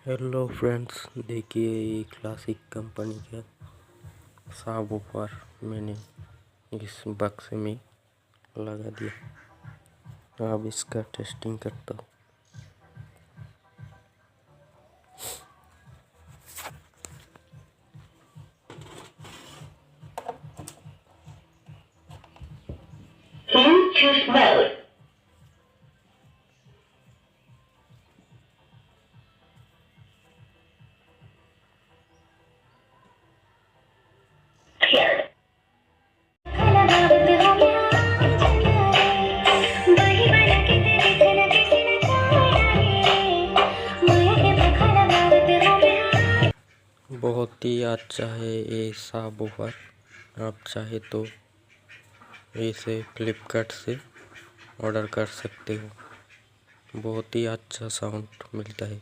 Hello friends, देखिए ये classic company का सबवूफर मैंने इस बक्से में लगा दिया। अब इसका टेस्टिंग करता हूँ। Bluetooth mode. Paired. बहुत ही अच्छा है ये सबवूफर। आप चाहे तो इसे फ्लिपकार्ट से ऑर्डर कर सकते हो। बहुत ही अच्छा साउंड मिलता है।